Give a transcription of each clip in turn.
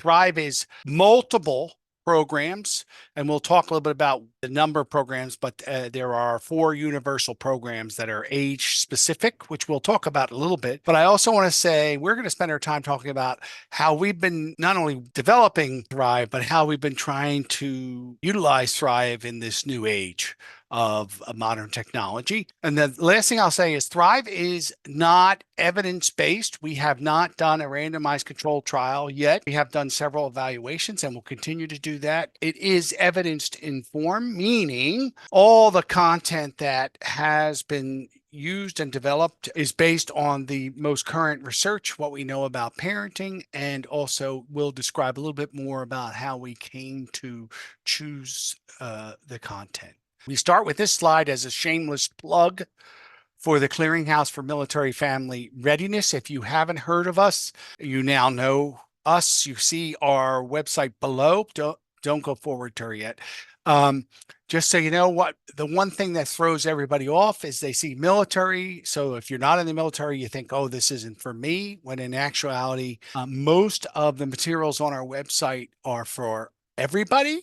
Thrive is multiple programs, and we'll talk a little bit about the number of programs, but there are 4 universal programs that are age specific, which we'll talk about a little bit. But I also want to say we're going to spend our time talking about how we've been not only developing Thrive, but how we've been trying to utilize Thrive in this new age of modern technology. And the last thing I'll say is Thrive is not evidence-based. We have not done a randomized controlled trial yet. We have done several evaluations and will continue to do that. It is evidence-informed, meaning all the content that has been used and developed is based on the most current research, what we know about parenting, and also we'll describe a little bit more about how we came to choose the content. We start with this slide as a shameless plug for the Clearinghouse for Military Family Readiness. If you haven't heard of us, you now know us. You see our website below. Don't go forward, Terri, yet. Just so you know, what the one thing that throws everybody off is they see military. So if you're not in the military, you think, oh, this isn't for me, when in actuality, most of the materials on our website are for everybody.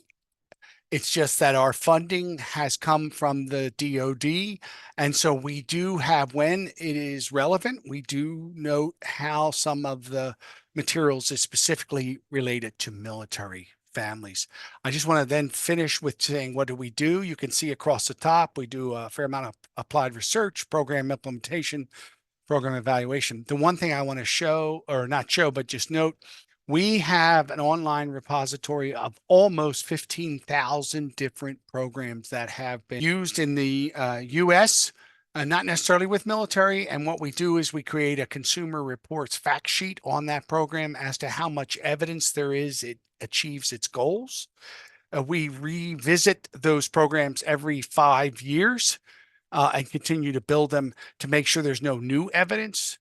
It's just that our funding has come from the DoD. And so we do have, when it is relevant, we do note how some of the materials is specifically related to military families. I just want to then finish with saying, what do we do? You can see across the top, we do a fair amount of applied research, program implementation, program evaluation. The one thing I want to show, or not show, but just note, we have an online repository of almost 15,000 different programs that have been used in the US, not necessarily with military. And what we do is we create a consumer reports fact sheet on that program as to how much evidence there is it achieves its goals. We revisit those programs every 5 years and continue to build them to make sure there's no new evidence.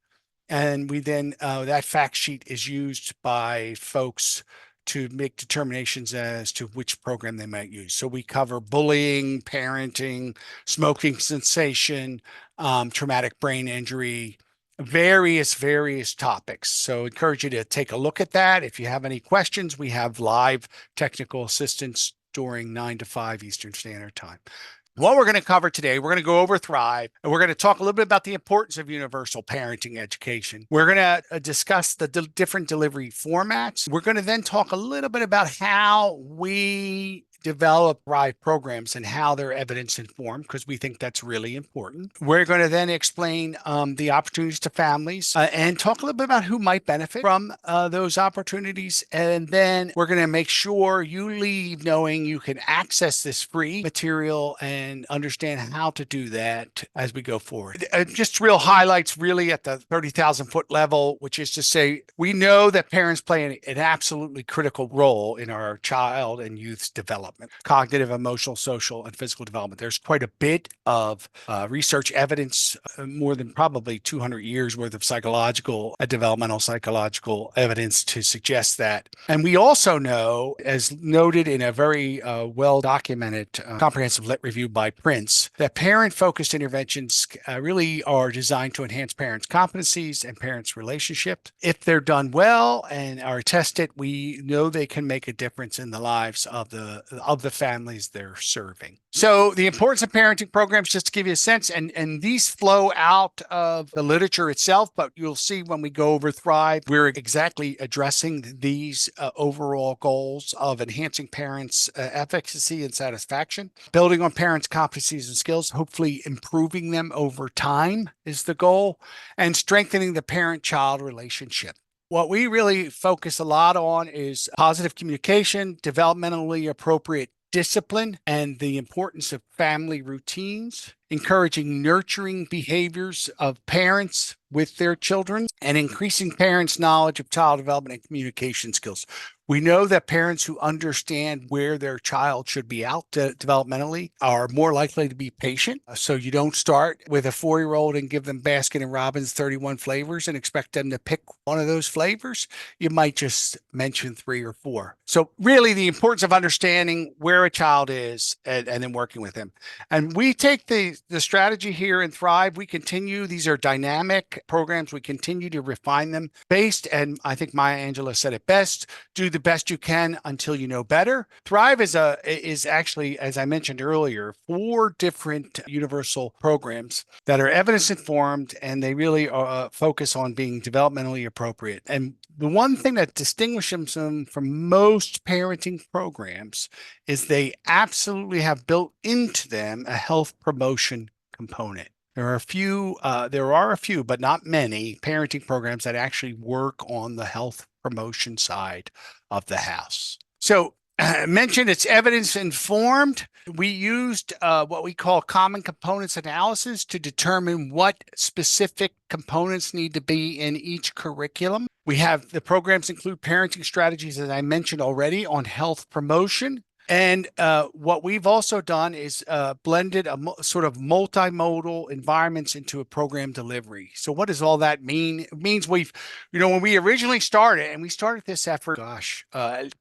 And we then, that fact sheet is used by folks to make determinations as to which program they might use. So we cover bullying, parenting, smoking cessation, traumatic brain injury, various topics. So I encourage you to take a look at that. If you have any questions, we have live technical assistance during 9 to 5 Eastern Standard Time. What we're going to cover today, we're going to go over Thrive, and we're going to talk a little bit about the importance of universal parenting education. We're going to discuss the different delivery formats. We're going to then talk a little bit about how we develop Thrive programs and how they're evidence informed, because we think that's really important. We're going to then explain the opportunities to families and talk a little bit about who might benefit from those opportunities. And then we're going to make sure you leave knowing you can access this free material and understand how to do that as we go forward. Just real highlights really at the 30,000 foot level, which is to say, we know that parents play an absolutely critical role in our child and youth's development. Cognitive, emotional, social, and physical development. There's quite a bit of research evidence, more than probably 200 years worth of developmental psychological evidence to suggest that. And we also know, as noted in a very well-documented comprehensive lit review by Prince, that parent-focused interventions really are designed to enhance parents' competencies and parents' relationships. If they're done well and are tested, we know they can make a difference in the lives of the families they're serving. So the importance of parenting programs, just to give you a sense, and these flow out of the literature itself, but you'll see when we go over Thrive, we're exactly addressing these overall goals of enhancing parents' efficacy and satisfaction, building on parents' competencies and skills, hopefully improving them over time is the goal, and strengthening the parent-child relationship. What we really focus a lot on is positive communication, developmentally appropriate discipline, and the importance of family routines, encouraging nurturing behaviors of parents with their children, and increasing parents' knowledge of child development and communication skills. We know that parents who understand where their child should be out developmentally are more likely to be patient. So you don't start with a 4-year-old and give them Baskin and Robbins 31 flavors and expect them to pick one of those flavors. You might just mention 3 or 4. So really the importance of understanding where a child is and then working with them. And we take the the strategy here in Thrive, we continue. These are dynamic programs. We continue to refine them based, and I think Maya Angelou said it best, do the best you can until you know better. Thrive is actually, as I mentioned earlier, 4 different universal programs that are evidence informed, and they really focus on being developmentally appropriate. And the one thing that distinguishes them from most parenting programs is they absolutely have built into them a health promotion component. There are a few, but not many parenting programs that actually work on the health promotion side of the house. So mentioned it's evidence informed. We used what we call common components analysis to determine what specific components need to be in each curriculum. We have the programs include parenting strategies, as I mentioned already, on health promotion. And what we've also done is blended a sort of multimodal environments into a program delivery. So what does all that mean? It means when we originally started, and we started this effort,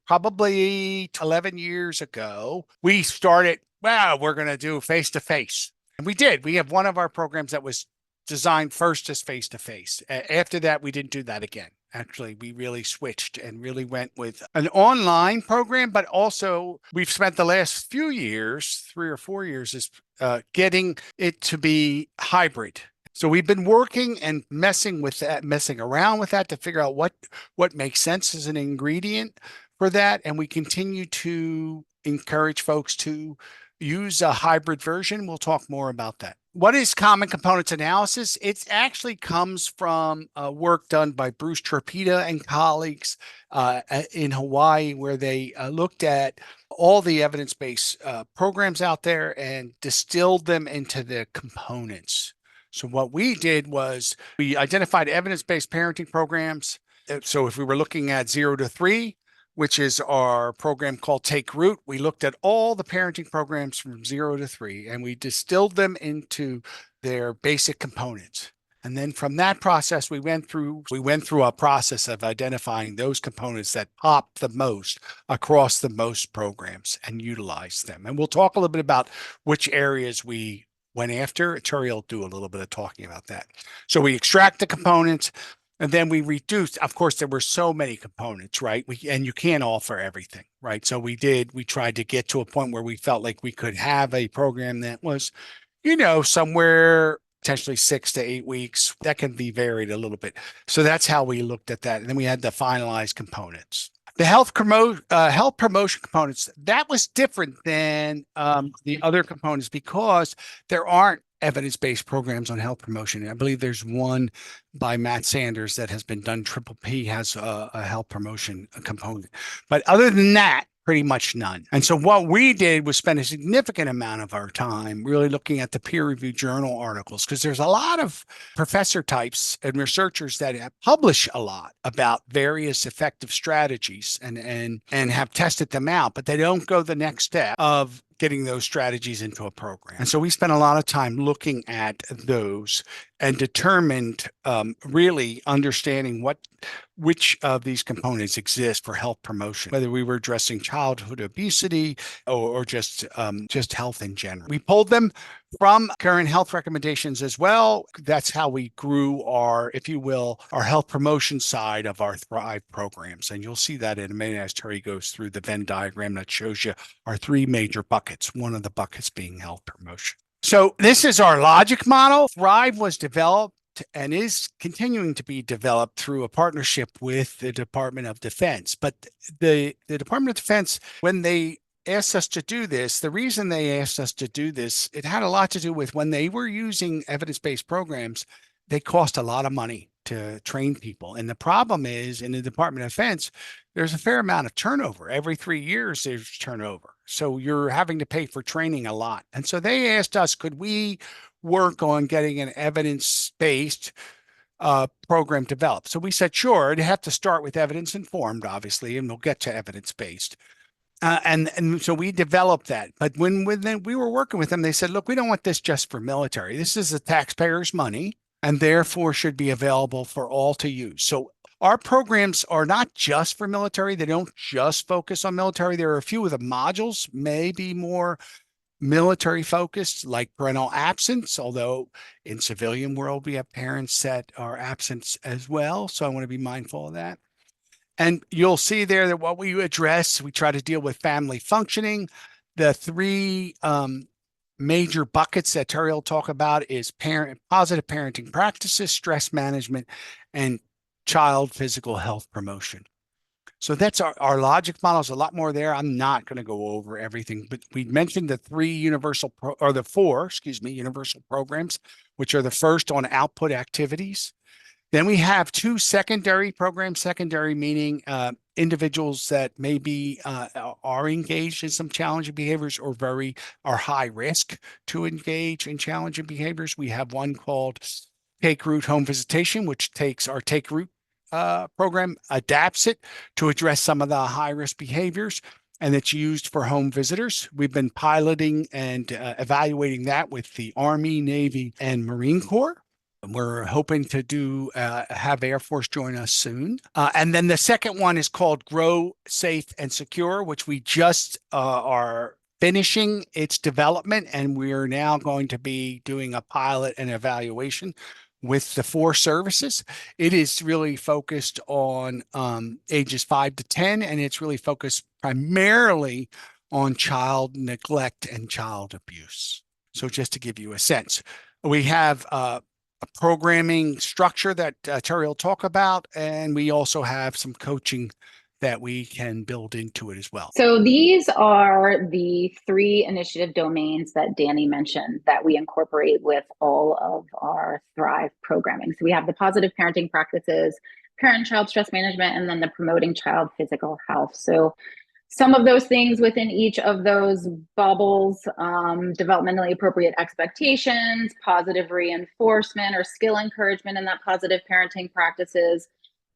probably 11 years ago, we started, we're going to do face-to-face. And we did. We have one of our programs that was designed first as face-to-face. After that, we didn't do that again. Actually, we really switched and really went with an online program, but also we've spent the last few years, 3 or 4 years, is getting it to be hybrid. So we've been working and messing around with that to figure out what makes sense as an ingredient for that. And we continue to encourage folks to use a hybrid version. We'll talk more about that. What is common components analysis? It actually comes from work done by Bruce Torpeda and colleagues in Hawaii, where they looked at all the evidence-based programs out there and distilled them into the components. So what we did was we identified evidence-based parenting programs. So if we were looking at 0 to 3, which is our program called Take Root, we looked at all the parenting programs from 0 to 3, and we distilled them into their basic components. And then from that process, we went through a process of identifying those components that pop the most across the most programs and utilize them. And we'll talk a little bit about which areas we went after. Terri will do a little bit of talking about that. So we extract the components, and then we reduced. Of course, there were so many components, right? And you can't offer everything, right? So we tried to get to a point where we felt like we could have a program that was, somewhere potentially 6 to 8 weeks. That can be varied a little bit. So that's how we looked at that. And then we had the finalized components. The health promotion components, that was different than the other components because there aren't evidence-based programs on health promotion. I believe there's one by Matt Sanders that has been done. Triple P has a health promotion component. But other than that, pretty much none. And so what we did was spend a significant amount of our time really looking at the peer-reviewed journal articles, because there's a lot of professor types and researchers that publish a lot about various effective strategies and have tested them out, but they don't go the next step of getting those strategies into a program. And so we spent a lot of time looking at those and determined really understanding which of these components exist for health promotion, whether we were addressing childhood obesity or just health in general. We pulled them from current health recommendations as well. That's how we grew our, if you will, our health promotion side of our Thrive programs. And you'll see that in a minute as Terri goes through the Venn diagram that shows you our 3 major buckets, one of the buckets being health promotion. So this is our logic model. Thrive was developed and is continuing to be developed through a partnership with the Department of Defense. But the Department of Defense, when they asked us to do this, the reason they asked us to do this, it had a lot to do with when they were using evidence-based programs, they cost a lot of money to train people. And the problem is in the Department of Defense, there's a fair amount of turnover. Every 3 years, there's turnover. So you're having to pay for training a lot. And so they asked us, could we work on getting an evidence-based program developed? So we said, sure, it'd have to start with evidence-informed, obviously, and we'll get to evidence-based. And so we developed that. But when we were working with them, they said, look, we don't want this just for military. This is the taxpayers' money and therefore should be available for all to use. So our programs are not just for military. They don't just focus on military. There are a few of the modules may be more military focused, like parental absence, although in civilian world, we have parents that are absent as well. So I want to be mindful of that. And you'll see there that what we address, we try to deal with family functioning. The three major buckets that Terri will talk about is positive parenting practices, stress management, and child physical health promotion. So that's our logic model. Is a lot more there. I'm not going to go over everything, but we mentioned the four, universal programs, which are the first on output activities. Then we have two secondary programs, secondary meaning individuals that maybe are engaged in some challenging behaviors or are high risk to engage in challenging behaviors. We have one called Take Root Home Visitation, which takes our Take Root program, adapts it to address some of the high risk behaviors, and it's used for home visitors. We've been piloting and evaluating that with the Army, Navy, and Marine Corps. We're hoping to have Air Force join us soon. And then the second one is called Grow Safe and Secure, which we just are finishing its development. And we're now going to be doing a pilot and evaluation with the 4 services. It is really focused on ages 5 to 10, and it's really focused primarily on child neglect and child abuse. So just to give you a sense, we have a programming structure that Terri will talk about, and we also have some coaching that we can build into it as well. So these are the 3 initiative domains that Danny mentioned that we incorporate with all of our Thrive programming. So we have the positive parenting practices, parent-child stress management, and then the promoting child physical health. So some of those things within each of those bubbles, developmentally appropriate expectations, positive reinforcement or skill encouragement in that positive parenting practices,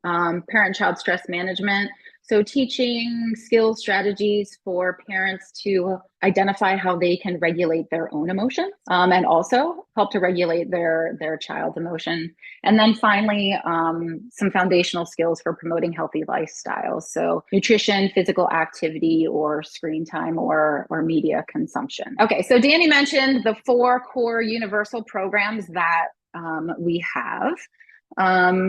parent-child stress management. So teaching skills, strategies for parents to identify how they can regulate their own emotions, and also help to regulate their child's emotion. And then finally, some foundational skills for promoting healthy lifestyles. So nutrition, physical activity, or screen time or media consumption. Okay, so Danny mentioned the 4 core universal programs that we have.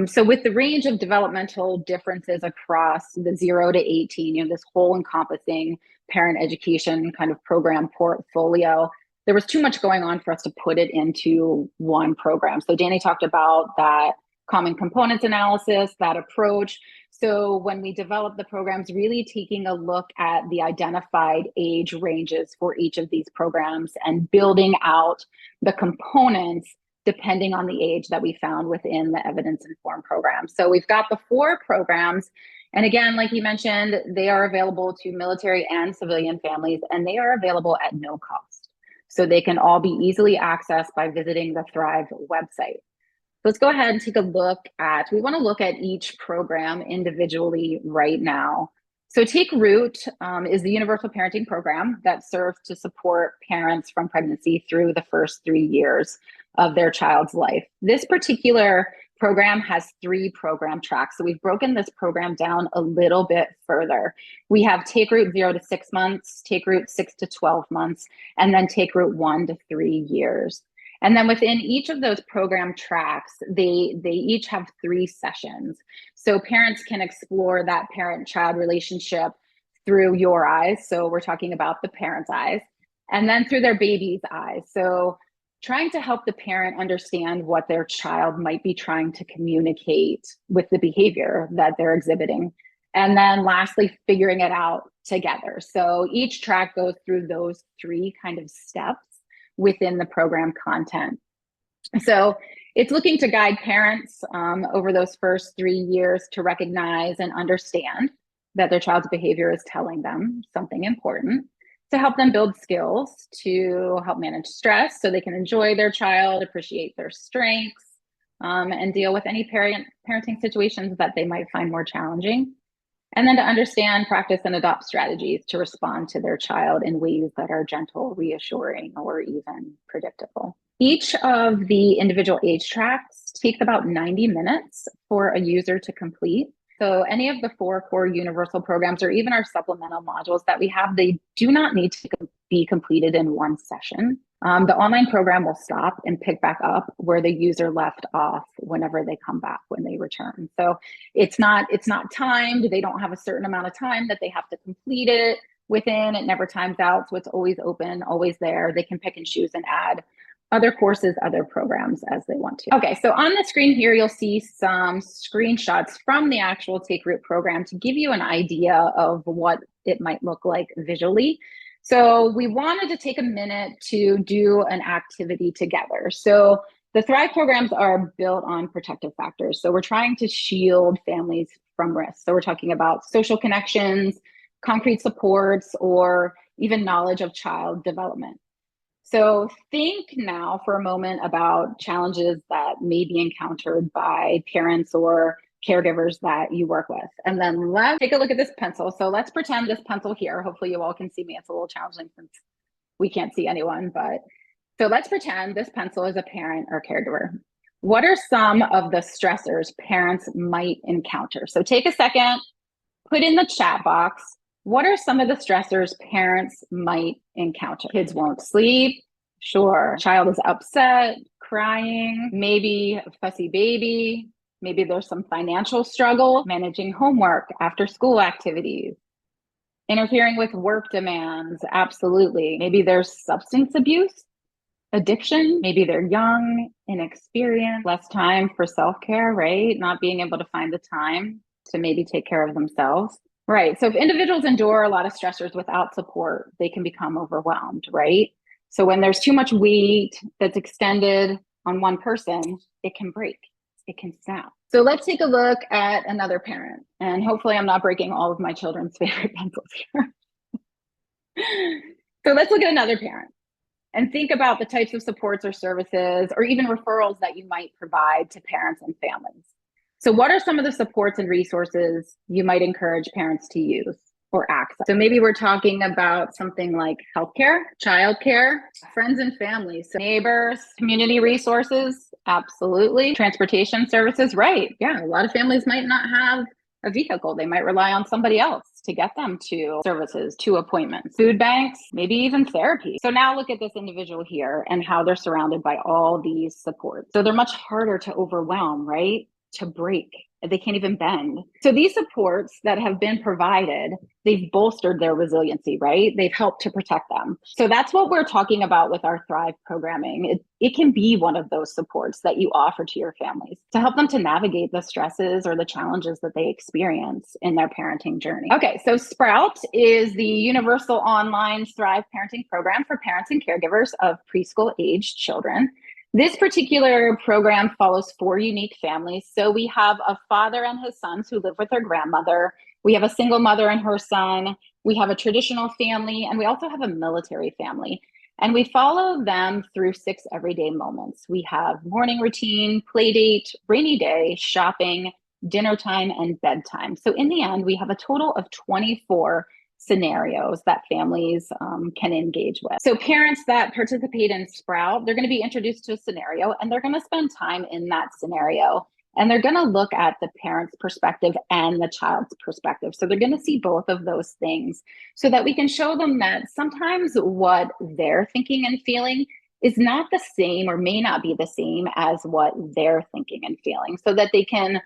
So with the range of developmental differences across the 0 to 18, this whole encompassing parent education kind of program portfolio, there was too much going on for us to put it into one program. So Danny talked about that common components analysis, that approach. So when we developed the programs, really taking a look at the identified age ranges for each of these programs and building out the components depending on the age that we found within the evidence-informed program. So we've got the 4 programs. And again, like you mentioned, they are available to military and civilian families, and they are available at no cost. So they can all be easily accessed by visiting the Thrive website. Let's go ahead and take a look we want to look at each program individually right now. So Take Root is the universal parenting program that serves to support parents from pregnancy through the first 3 years of their child's life. This particular program has 3 program tracks. So we've broken this program down a little bit further. We have Take Root 0 to 6 months, Take Root 6 to 12 months, and then Take Root 1 to 3 years. And then within each of those program tracks, they each have 3 sessions. So parents can explore that parent-child relationship through your eyes. So we're talking about the parent's eyes, and then through their baby's eyes. So trying to help the parent understand what their child might be trying to communicate with the behavior that they're exhibiting. And then lastly, figuring it out together. So each track goes through those 3 kind of steps within the program content. So it's looking to guide parents over those first 3 years to recognize and understand that their child's behavior is telling them something important, to help them build skills to help manage stress so they can enjoy their child, appreciate their strengths, and deal with any parenting situations that they might find more challenging. And then to understand, practice, and adopt strategies to respond to their child in ways that are gentle, reassuring, or even predictable. Each of the individual age tracks takes about 90 minutes for a user to complete. So any of the 4 core universal programs or even our supplemental modules that we have, they do not need to be completed in one session. The online program will stop and pick back up where the user left off whenever they come back, when they return. So it's not timed. They don't have a certain amount of time that they have to complete it within. It never times out. So it's always open, always there. They can pick and choose and add other courses, other programs as they want to. Okay, so on the screen here, you'll see some screenshots from the actual Take Root program to give you an idea of what it might look like visually. So we wanted to take a minute to do an activity together. So the Thrive programs are built on protective factors. So we're trying to shield families from risk. So we're talking about social connections, concrete supports, or even knowledge of child development. So think now for a moment about challenges that may be encountered by parents or caregivers that you work with. And then let's take a look at this pencil. So let's pretend this pencil here. Hopefully you all can see me. It's a little challenging since we can't see anyone, but so let's pretend this pencil is a parent or caregiver. What are some of the stressors parents might encounter? So take a second, put in the chat box, what are some of the stressors parents might encounter? Kids won't sleep. Sure. Child is upset, crying, maybe a fussy baby. Maybe there's some financial struggle, managing homework, after school activities, interfering with work demands. Absolutely. Maybe there's substance abuse, addiction. Maybe they're young, inexperienced, less time for self-care, right? Not being able to find the time to maybe take care of themselves. Right. So if individuals endure a lot of stressors without support, they can become overwhelmed, right? So when there's too much weight that's extended on one person, it can break, it can snap. So let's take a look at another parent. And hopefully I'm not breaking all of my children's favorite pencils here. So let's look at another parent and think about the types of supports or services or even referrals that you might provide to parents and families. So what are some of the supports and resources you might encourage parents to use or access? So maybe we're talking about something like healthcare, childcare, friends and family, so neighbors, community resources, absolutely. Transportation services, right. Yeah, a lot of families might not have a vehicle. They might rely on somebody else to get them to services, to appointments, food banks, maybe even therapy. So now look at this individual here and how they're surrounded by all these supports. So they're much harder to overwhelm, right? To break. They can't even bend. So these supports that have been provided, they've bolstered their resiliency, right? They've helped to protect them. So that's what we're talking about with our Thrive programming. It can be one of those supports that you offer to your families to help them to navigate the stresses or the challenges that they experience in their parenting journey. Okay, so Sprout is the universal online Thrive parenting program for parents and caregivers of preschool aged children. This particular program follows 4 unique families. So we have a father and his sons who live with their grandmother. We have a single mother and her son. We have a traditional family, and we also have a military family. And we follow them through 6 everyday moments. We have morning routine, play date, rainy day, shopping, dinner time, and bedtime. So in the end, we have a total of 24 scenarios that families can engage with. So parents that participate in Sprout, they're going to be introduced to a scenario and they're going to spend time in that scenario. And they're going to look at the parent's perspective and the child's perspective. So they're going to see both of those things so that we can show them that sometimes what they're thinking and feeling is not the same or may not be the same as what they're thinking and feeling, so that they can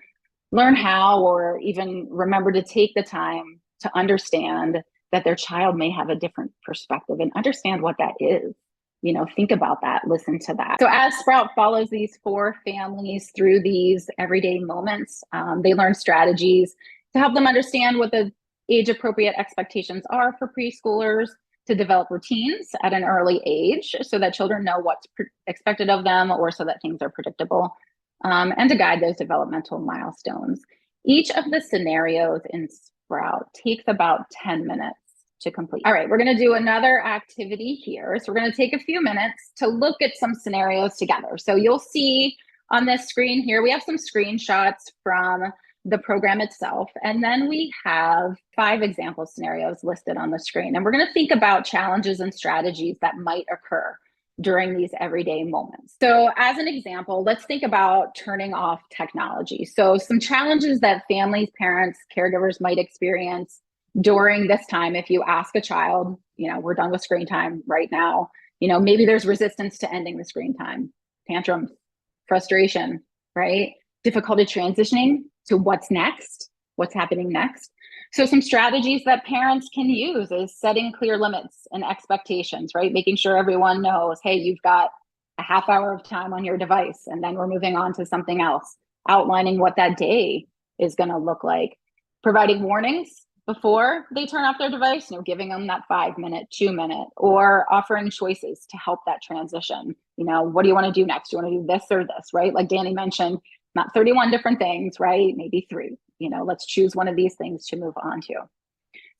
learn how or even remember to take the time to understand that their child may have a different perspective and understand what that is. You know, think about that, listen to that. So as Sprout follows these 4 families through these everyday moments, they learn strategies to help them understand what the age-appropriate expectations are for preschoolers, to develop routines at an early age so that children know what's expected of them or so that things are predictable, and to guide those developmental milestones. Each of the scenarios in Sprout takes about 10 minutes to complete. All right, we're going to do another activity here. So we're going to take a few minutes to look at some scenarios together. So you'll see on this screen here, we have some screenshots from the program itself. And then we have 5 example scenarios listed on the screen. And we're going to think about challenges and strategies that might occur during these everyday moments. So as an example, let's think about turning off technology. So some challenges that families, parents, caregivers might experience during this time, if you ask a child, we're done with screen time right now, maybe there's resistance to ending the screen time, tantrums, frustration, right? Difficulty transitioning to what's next, what's happening next. So some strategies that parents can use is setting clear limits and expectations, right? Making sure everyone knows, hey, you've got a half hour of time on your device, and then we're moving on to something else, outlining what that day is going to look like, providing warnings before they turn off their device, giving them that 5-minute, 2-minute, or offering choices to help that transition. What do you want to do next? Do you want to do this or this, right? Like Danny mentioned, not 31 different things, right? Maybe 3. Let's choose one of these things to move on to.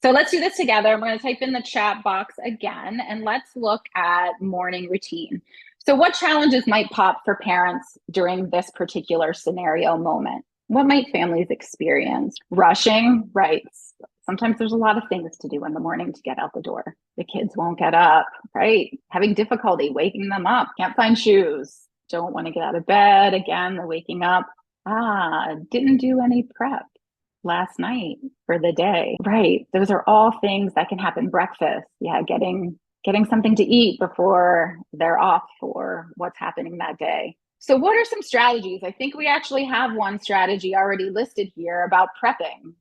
So let's do this together. I'm going to type in the chat box again, and let's look at morning routine. So what challenges might pop for parents during this particular scenario moment? What might families experience? Rushing, right? Sometimes there's a lot of things to do in the morning to get out the door. The kids won't get up, right? Having difficulty waking them up, can't find shoes, don't want to get out of bed. Again, the waking up. Didn't do any prep last night for the day, right? Those are all things that can happen. Breakfast, getting something to eat before they're off for what's happening that day. So what are some strategies? I think we actually have one strategy already listed here about prepping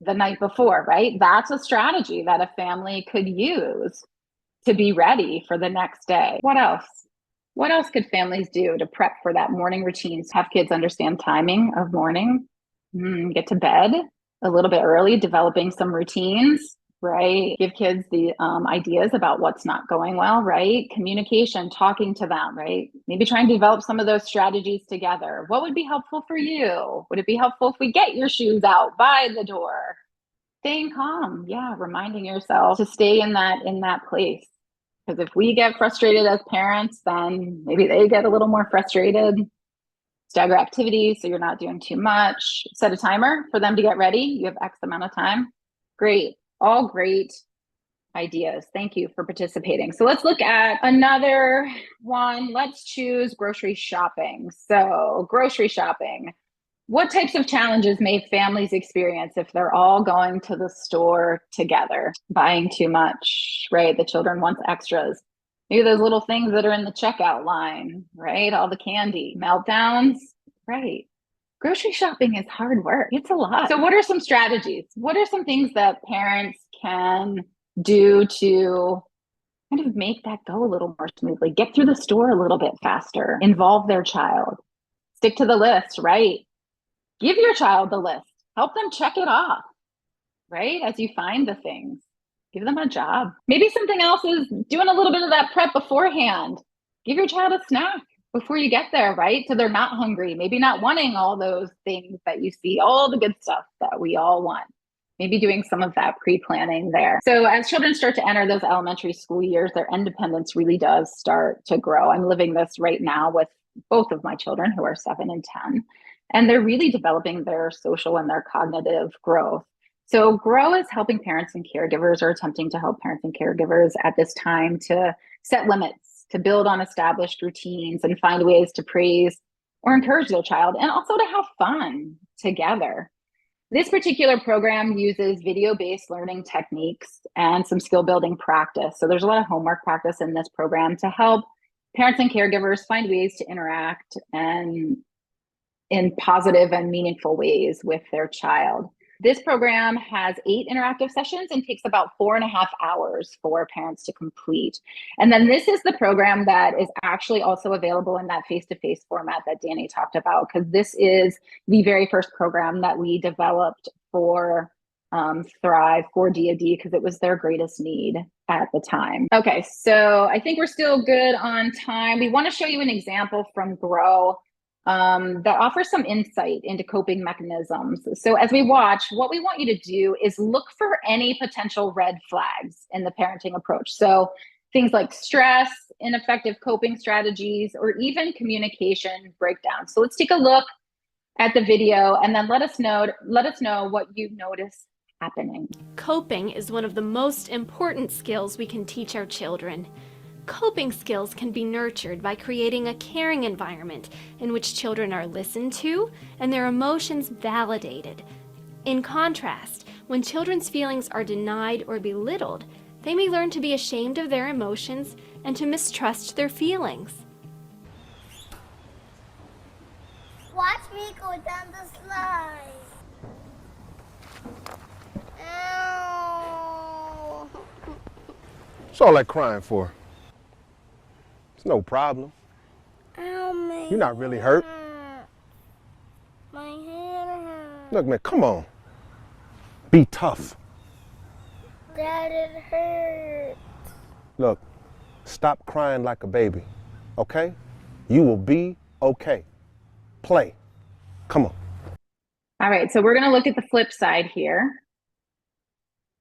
the night before, right? That's a strategy that a family could use to be ready for the next day. What else? What else could families do to prep for that morning routine? Have kids understand timing of morning, get to bed a little bit early, developing some routines, right? Give kids the ideas about what's not going well, right? Communication, talking to them, right? Maybe trying to develop some of those strategies together. What would be helpful for you? Would it be helpful if we get your shoes out by the door? Staying calm, reminding yourself to stay in that place. Because if we get frustrated as parents, then maybe they get a little more frustrated. Stagger activities so you're not doing too much. Set a timer for them to get ready. You have X amount of time. Great. All great ideas. Thank you for participating. So let's look at another one. Let's choose grocery shopping. So grocery shopping. What types of challenges may families experience if they're all going to the store together? Buying too much, right? The children want extras. Maybe those little things that are in the checkout line, right? All the candy, meltdowns, right? Grocery shopping is hard work. It's a lot. So what are some strategies? What are some things that parents can do to kind of make that go a little more smoothly? Get through the store a little bit faster, involve their child, stick to the list, right? Give your child the list, help them check it off, right? As you find the things, give them a job. Maybe something else is doing a little bit of that prep beforehand. Give your child a snack before you get there, right? So they're not hungry, maybe not wanting all those things that you see, all the good stuff that we all want. Maybe doing some of that pre-planning there. So as children start to enter those elementary school years, their independence really does start to grow. I'm living this right now with both of my children who are 7 and 10, and they're really developing their social and their cognitive growth. So GROW is helping parents and caregivers, or attempting to help parents and caregivers at this time to set limits, to build on established routines, and find ways to praise or encourage their child, and also to have fun together. This particular program uses video-based learning techniques and some skill building practice. So there's a lot of homework practice in this program to help parents and caregivers find ways to interact and in positive and meaningful ways with their child. This program has 8 interactive sessions and takes about 4.5 hours for parents to complete. And then this is the program that is actually also available in that face-to-face format that Danny talked about, because this is the very first program that we developed for Thrive for DoD, because it was their greatest need at the time. Okay, so I think we're still good on time. We want to show you an example from GROW that offers some insight into coping mechanisms. So as we watch, what we want you to do is look for any potential red flags in the parenting approach. So things like stress, ineffective coping strategies, or even communication breakdowns. So let's take a look at the video and then let us know what you notice happening. Coping is one of the most important skills we can teach our children. Coping skills can be nurtured by creating a caring environment in which children are listened to and their emotions validated. In contrast, When children's feelings are denied or belittled, they may learn to be ashamed of their emotions and to mistrust their feelings. Watch me go down the slide. Ow. What's all that crying for? It's no problem. Ow, my You're not really hurt. hand. My hand hurts. Look, man, come on. Be tough. Dad, it hurts. Look, stop crying like a baby, okay? You will be okay. Play. Come on. All right, so we're going to look at the flip side here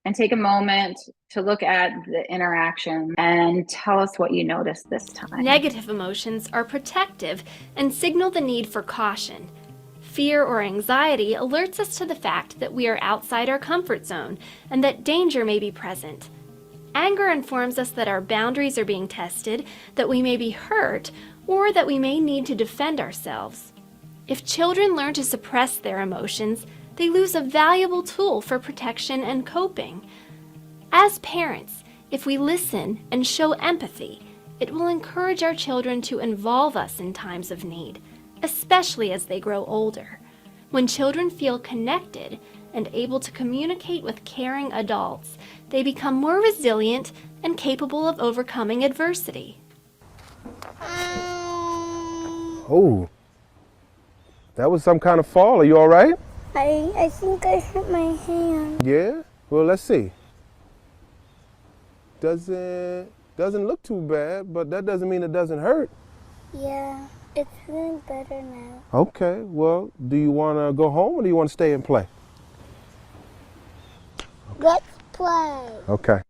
and take a moment to look at the interaction and tell us what you noticed this time. Negative emotions are protective and signal the need for caution. Fear or anxiety alerts us to the fact that we are outside our comfort zone and that danger may be present. Anger informs us that our boundaries are being tested, that we may be hurt, or that we may need to defend ourselves. If children learn to suppress their emotions, they lose a valuable tool for protection and coping. As parents, if we listen and show empathy, it will encourage our children to involve us in times of need, especially as they grow older. When children feel connected and able to communicate with caring adults, they become more resilient and capable of overcoming adversity. Oh, that was some kind of fall. Are you all right? I think I hurt my hand. Yeah? Well, let's see. Doesn't look too bad, but that doesn't mean it doesn't hurt. Yeah, it's feeling better now. Okay, well, do you want to go home or do you want to stay and play? Let's play. Okay.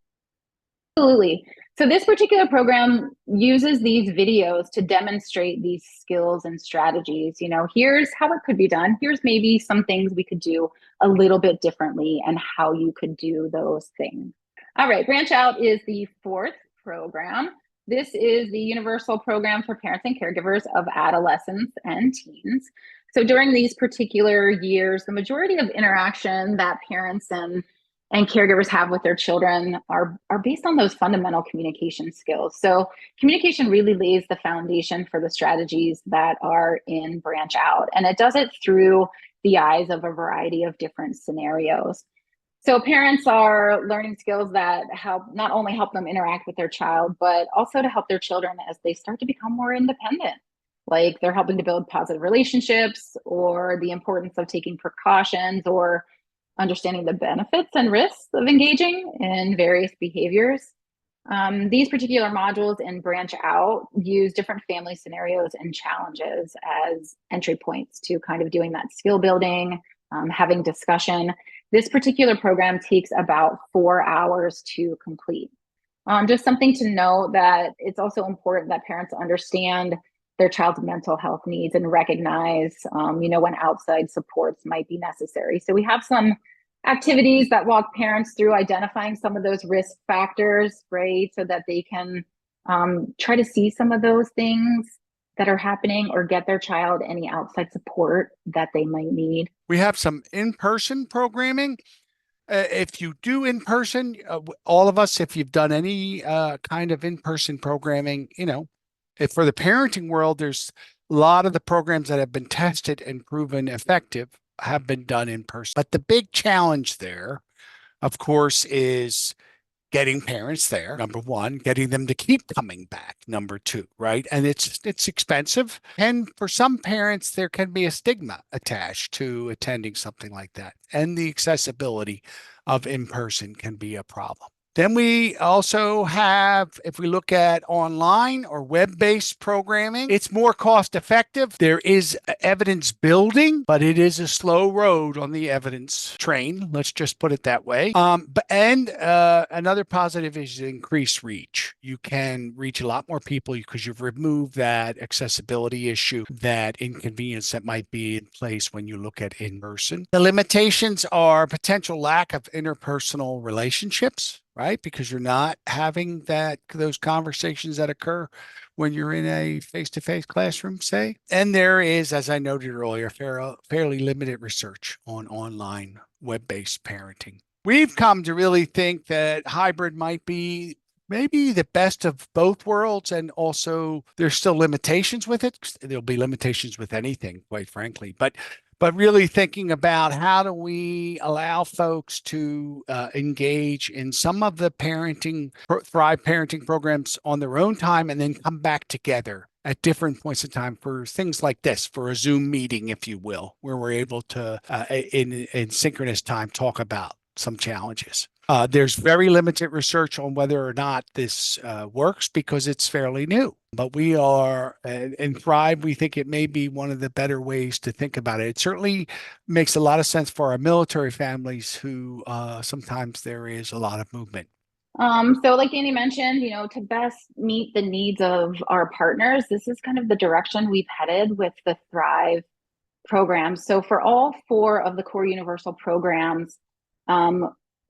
Absolutely. So this particular program uses these videos to demonstrate these skills and strategies. You know, here's how it could be done. Here's maybe some things we could do a little bit differently and how you could do those things. All right, Branch Out is the fourth program. This is the universal program for parents and caregivers of adolescents and teens. So during these particular years, the majority of interaction that parents and caregivers have with their children are based on those fundamental communication skills. So communication really lays the foundation for the strategies that are in Branch Out, and it does it through the eyes of a variety of different scenarios. So parents are learning skills that not only help them interact with their child, but also to help their children as they start to become more independent. Like they're helping to build positive relationships, or the importance of taking precautions, or understanding the benefits and risks of engaging in various behaviors. These particular modules in Branch Out use different family scenarios and challenges as entry points to kind of doing that skill building, having discussion. This particular program takes about 4 hours to complete. Just something to know that it's also important that parents understand their child's mental health needs and recognize, when outside supports might be necessary. So we have some activities that walk parents through identifying some of those risk factors, right? So that they can try to see some of those things that are happening or get their child any outside support that they might need. We have some in-person programming. If you do in-person, all of us, if you've done any kind of in-person programming, if for the parenting world, there's a lot of the programs that have been tested and proven effective have been done in person. But the big challenge there, of course, is getting parents there, number one, getting them to keep coming back, number two, right? And it's expensive. And for some parents, there can be a stigma attached to attending something like that. And the accessibility of in-person can be a problem. Then we also have, if we look at online or web-based programming, it's more cost effective. There is evidence building, but it is a slow road on the evidence train. Let's just put it that way. Another positive is increased reach. You can reach a lot more people because you've removed that accessibility issue, that inconvenience that might be in place when you look at in-person. The limitations are potential lack of interpersonal relationships, right? Because you're not having those conversations that occur when you're in a face-to-face classroom, say. And there is, as I noted earlier, fairly limited research on online web-based parenting We've come to really think that hybrid might be maybe the best of both worlds. And also there's still limitations with it. There'll be limitations with anything, quite frankly, but really thinking about how do we allow folks to engage in some of the Thrive parenting programs on their own time and then come back together at different points in time for things like this, for a Zoom meeting, if you will, where we're able to, in synchronous time, talk about some challenges. There's very limited research on whether or not this works because it's fairly new. But we are, in Thrive, we think it may be one of the better ways to think about it. It certainly makes a lot of sense for our military families who sometimes there is a lot of movement. So like Danny mentioned, to best meet the needs of our partners, this is kind of the direction we've headed with the Thrive program. So for all 4 of the core universal programs,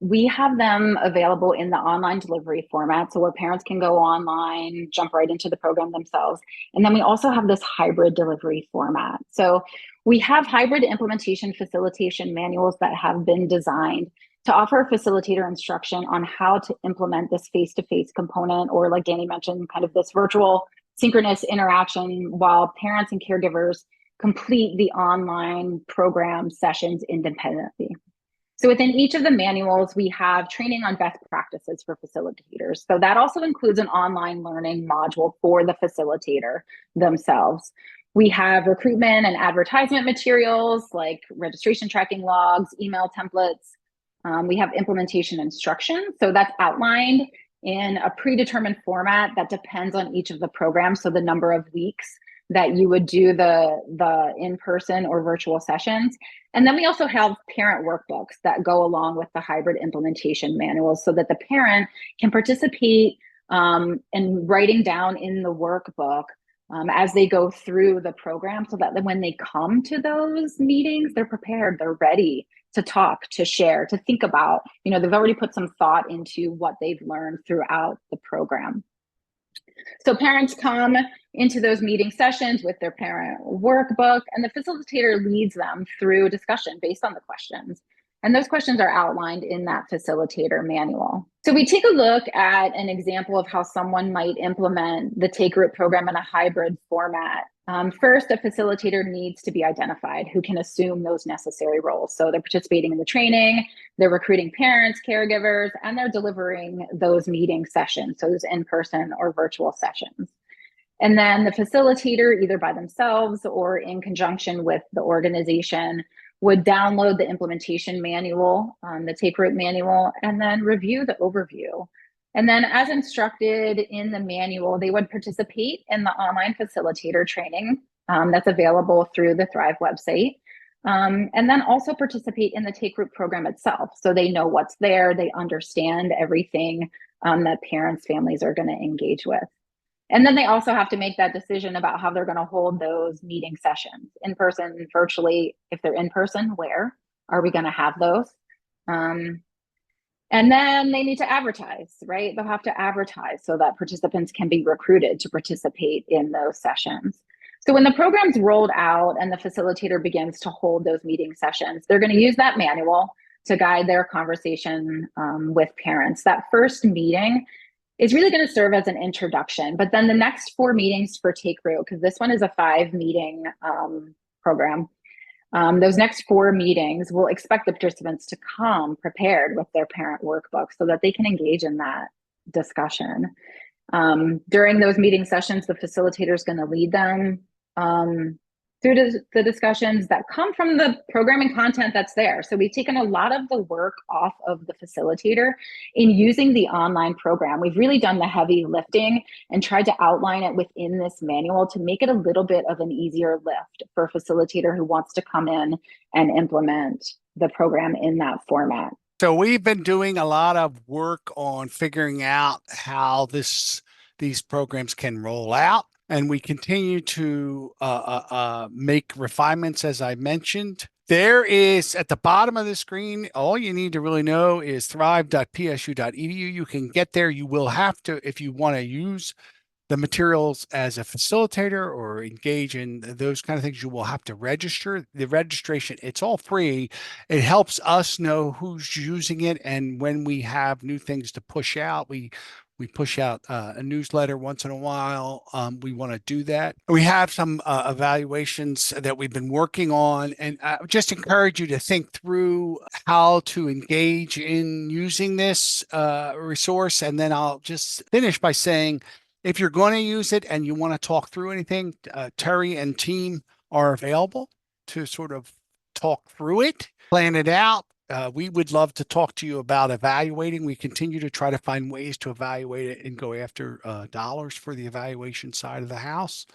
we have them available in the online delivery format, so where parents can go online, jump right into the program themselves. And then we also have this hybrid delivery format. So we have hybrid implementation facilitation manuals that have been designed to offer facilitator instruction on how to implement this face-to-face component, or like Danny mentioned, kind of this virtual synchronous interaction while parents and caregivers complete the online program sessions independently. So within each of the manuals, we have training on best practices for facilitators. So that also includes an online learning module for the facilitator themselves. We have recruitment and advertisement materials like registration tracking logs, email templates. We have implementation instruction. So that's outlined in a predetermined format that depends on each of the programs. So the number of weeks that you would do the in-person or virtual sessions. And then we also have parent workbooks that go along with the hybrid implementation manuals so that the parent can participate in writing down in the workbook as they go through the program, so that when they come to those meetings, they're prepared, they're ready to talk, to share, to think about, they've already put some thought into what they've learned throughout the program. So parents come into those meeting sessions with their parent workbook, and the facilitator leads them through discussion based on the questions. And those questions are outlined in that facilitator manual. So we take a look at an example of how someone might implement the Take Root program in a hybrid format. First, a facilitator needs to be identified who can assume those necessary roles. So they're participating in the training, they're recruiting parents, caregivers, and they're delivering those meeting sessions, so those in-person or virtual sessions. And then the facilitator, either by themselves or in conjunction with the organization, would download the implementation manual, the Take Root manual, and then review the overview. And then as instructed in the manual, they would participate in the online facilitator training that's available through the Thrive website. And then also participate in the Take Root program itself. So they know what's there, they understand everything that parents, families are gonna engage with. And then they also have to make that decision about how they're gonna hold those meeting sessions, in person, virtually. If they're in person, where are we gonna have those? And then they need to advertise, right? They'll have to advertise so that participants can be recruited to participate in those sessions. So when the program's rolled out and the facilitator begins to hold those meeting sessions, they're going to use that manual to guide their conversation with parents. That first meeting is really going to serve as an introduction, but then the next 4 meetings for Take Root, because this one is a 5-meeting program, those next 4 meetings, we'll expect the participants to come prepared with their parent workbook so that they can engage in that discussion. During those meeting sessions, the facilitator is going to lead them through the discussions that come from the programming content that's there. So we've taken a lot of the work off of the facilitator in using the online program. We've really done the heavy lifting and tried to outline it within this manual to make it a little bit of an easier lift for a facilitator who wants to come in and implement the program in that format. So we've been doing a lot of work on figuring out how these programs can roll out. And we continue to make refinements, as I mentioned. There is, at the bottom of the screen, all you need to really know is thrive.psu.edu. You can get there. You will have to, if you want to use the materials as a facilitator or engage in those kind of things, you will have to register. The registration, it's all free. It helps us know who's using it, and when we have new things to push out, we push out a newsletter once in a while. We want to do that. We have some evaluations that we've been working on, and I just encourage you to think through how to engage in using this resource. And then I'll just finish by saying, if you're going to use it and you want to talk through anything, Terri and team are available to sort of talk through it, plan it out. We would love to talk to you about evaluating. We continue to try to find ways to evaluate it and go after dollars for the evaluation side of the house.